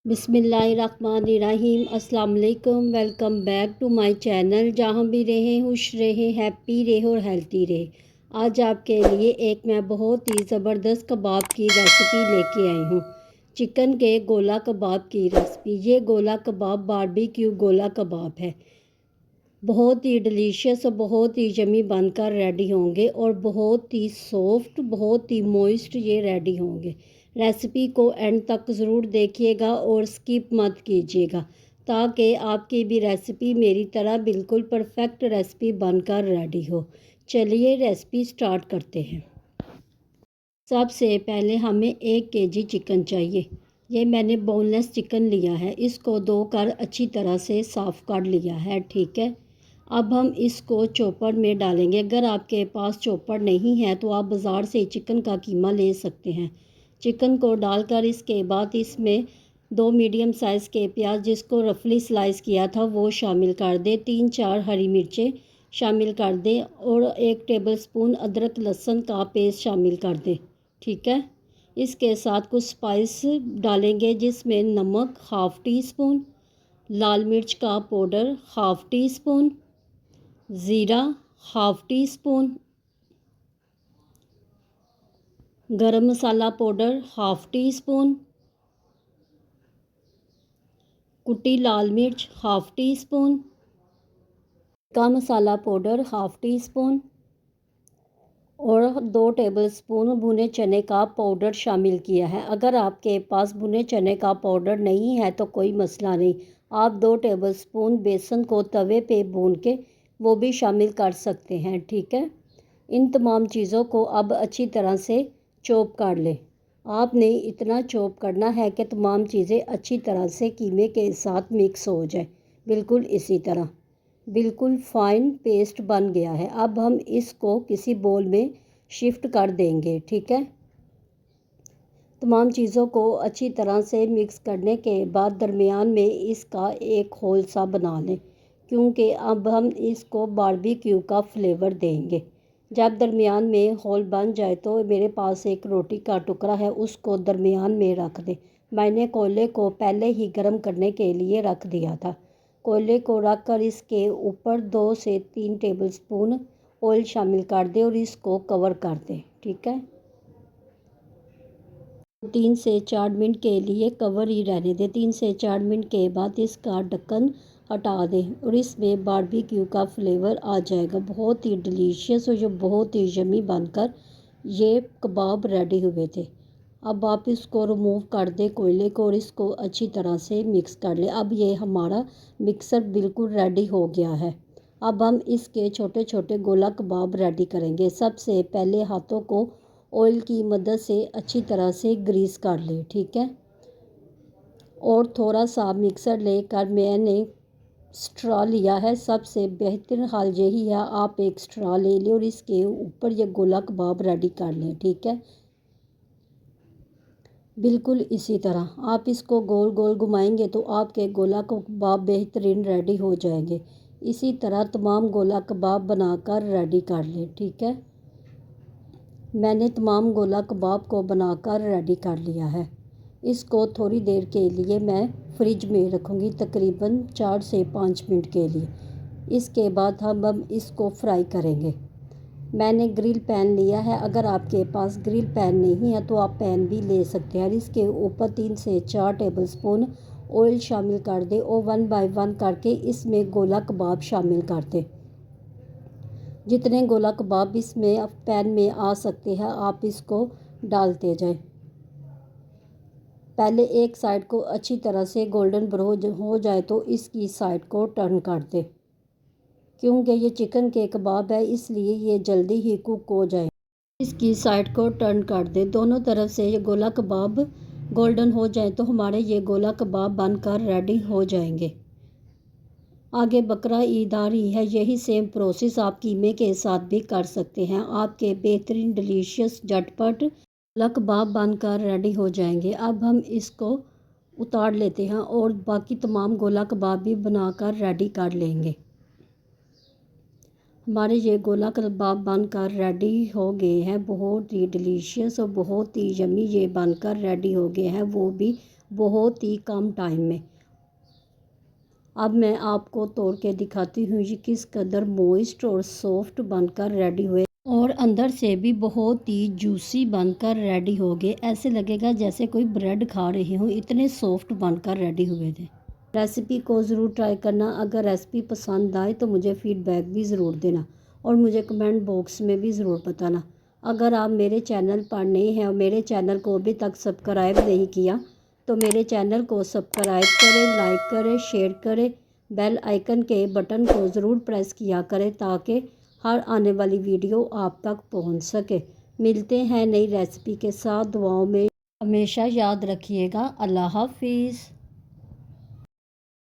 बिस्मिल्लाहिर्रहमानिर्रहीम। अस्सलाम वालेकुम। Welcome back to my channel. जहाँ भी रहें खुश रहें, हैप्पी रहे और हेल्थी रहे। आज आपके लिए एक मैं बहुत ही ज़बरदस्त कबाब की रेसिपी लेके आई हूँ। चिकन के गोला कबाब की रेसिपी। ये गोला कबाब बारबेक्यू गोला कबाब है। बहुत ही डिलीशियस और बहुत ही यमी बनकर रेडी होंगे और बहुत ही सॉफ्ट, बहुत ही मॉइस्ट ये रेडी होंगे। रेसिपी को एंड तक ज़रूर देखिएगा और स्किप मत कीजिएगा ताकि आपकी भी रेसिपी मेरी तरह बिल्कुल परफेक्ट रेसिपी बनकर रेडी हो। चलिए रेसिपी स्टार्ट करते हैं। सबसे पहले हमें 1 kg चिकन चाहिए। ये मैंने बोनलेस चिकन लिया है। इसको धोकर अच्छी तरह से साफ़ कर लिया है। ठीक है, अब हम इसको चॉपर में डालेंगे। अगर आपके पास चॉपर नहीं है तो आप बाज़ार से चिकन का कीमा ले सकते हैं। चिकन को डालकर इसके बाद इसमें 2 मीडियम साइज़ के प्याज जिसको रफली स्लाइस किया था वो शामिल कर दें। 3-4 हरी मिर्चें शामिल कर दें और 1 टेबलस्पून अदरक लहसुन का पेस्ट शामिल कर दें। ठीक है, इसके साथ कुछ स्पाइस डालेंगे जिसमें नमक हाफ़ टी स्पून, लाल मिर्च का पाउडर हाफ़ टी स्पून, ज़ीरा हाफ़ टी स्पून, गरम मसाला पाउडर हाफ़ टी स्पून, कुटी लाल मिर्च हाफ़ टी स्पून, का मसाला पाउडर हाफ़ टी स्पून और 2 टेबलस्पून भुने चने का पाउडर शामिल किया है। अगर आपके पास भुने चने का पाउडर नहीं है तो कोई मसला नहीं, आप 2 टेबलस्पून बेसन को तवे पे भून के वो भी शामिल कर सकते हैं। ठीक है, इन तमाम चीज़ों को अब अच्छी तरह से चॉप कर लें। आपने इतना चॉप करना है कि तमाम चीज़ें अच्छी तरह से कीमे के साथ मिक्स हो जाए। बिल्कुल इसी तरह बिल्कुल फ़ाइन पेस्ट बन गया है। अब हम इसको किसी बोल में शिफ्ट कर देंगे। ठीक है, तमाम चीज़ों को अच्छी तरह से मिक्स करने के बाद दरमियान में इसका एक होल सा बना लें क्योंकि अब हम इसको बारबेक्यू का फ्लेवर देंगे। जब दरमियान में होल बन जाए तो मेरे पास एक रोटी का टुकड़ा है, उसको दरमियान में रख दें। मैंने कोयले को पहले ही गर्म करने के लिए रख दिया था। कोयले को रख कर इसके ऊपर 2 से 3 टेबलस्पून ऑयल शामिल कर दें और इसको कवर कर दें। ठीक है, 3 से 4 मिनट के लिए कवर ही रहने दें। 3 से 4 मिनट के बाद इसका ढक्कन हटा दें और इसमें बारबेक्यू का फ्लेवर आ जाएगा। बहुत ही डिलीशियस और जो बहुत ही यमी बनकर ये कबाब रेडी हुए थे। अब आप इसको रिमूव कर दें कोयले को और इसको अच्छी तरह से मिक्स कर लें। अब ये हमारा मिक्सर बिल्कुल रेडी हो गया है। अब हम इसके छोटे छोटे गोला कबाब रेडी करेंगे। सबसे पहले हाथों को ऑयल की मदद से अच्छी तरह से ग्रीस कर लें। ठीक है, और थोड़ा सा मिक्सर लेकर मैंने स्ट्रॉ लिया है। सबसे बेहतर हाल यही है, आप एक स्ट्रॉ ले लें और इसके ऊपर ये गोला कबाब रेडी कर लें। ठीक है, बिल्कुल इसी तरह आप इसको गोल गोल घुमाएंगे तो आपके गोला कबाब बेहतरीन रेडी हो जाएंगे। इसी तरह तमाम गोला कबाब बनाकर रेडी कर लें। ठीक है, मैंने तमाम गोला कबाब को बनाकर रेडी कर लिया है। इसको थोड़ी देर के लिए मैं फ्रिज में रखूँगी, तकरीबन 4 से 5 मिनट के लिए। इसके बाद हम इसको फ्राई करेंगे। मैंने ग्रिल पैन लिया है। अगर आपके पास ग्रिल पैन नहीं है तो आप पैन भी ले सकते हैं। इसके ऊपर 3 से 4 टेबलस्पून ऑयल शामिल कर दें और 1 बाय 1 करके इसमें गोला कबाब शामिल कर दें। जितने गोला कबाब इसमें पैन में आ सकते हैं आप इसको डालते जाएं। पहले एक साइड को अच्छी तरह से गोल्डन ब्राउन हो जाए तो इसकी साइड को टर्न कर दें क्योंकि ये चिकन के कबाब है इसलिए ये जल्दी ही कुक हो जाए। इसकी साइड को टर्न कर दें। दोनों तरफ से ये गोला कबाब गोल्डन हो जाए तो हमारे ये गोला कबाब बनकर रेडी हो जाएंगे। आगे बकरा ईद आ रही है, यही सेम प्रोसेस आप कीमे के साथ भी कर सकते हैं। आपके बेहतरीन डिलीशियस झटपट गोला कबाब बनकर रेडी हो जाएंगे। अब हम इसको उतार लेते हैं और बाकी तमाम गोला कबाब भी बनाकर रेडी कर लेंगे। हमारे ये गोला कबाब बनकर रेडी हो गए हैं। बहुत ही डिलीशियस और बहुत ही यमी ये बनकर रेडी हो गए हैं, वो भी बहुत ही कम टाइम में। अब मैं आपको तोड़ के दिखाती हूँ ये किस कदर मॉइस्ट और सॉफ्ट बनकर रेडी हुए और अंदर से भी बहुत ही जूसी बनकर रेडी हो गए। ऐसे लगेगा जैसे कोई ब्रेड खा रही हूँ, इतने सॉफ्ट बनकर रेडी हुए थे। रेसिपी को ज़रूर ट्राई करना। अगर रेसिपी पसंद आए तो मुझे फ़ीडबैक भी ज़रूर देना और मुझे कमेंट बॉक्स में भी ज़रूर बताना। अगर आप मेरे चैनल पर नए हैं और मेरे चैनल को अभी तक सब्सक्राइब नहीं किया तो मेरे चैनल को सब्सक्राइब करें, लाइक करें, शेयर करें, बेल आइकन के बटन को ज़रूर प्रेस किया करें ताकि हर आने वाली वीडियो आप तक पहुंच सके। मिलते हैं नई रेसिपी के साथ। दुआओं में हमेशा याद रखिएगा। अल्लाह हाफिज़।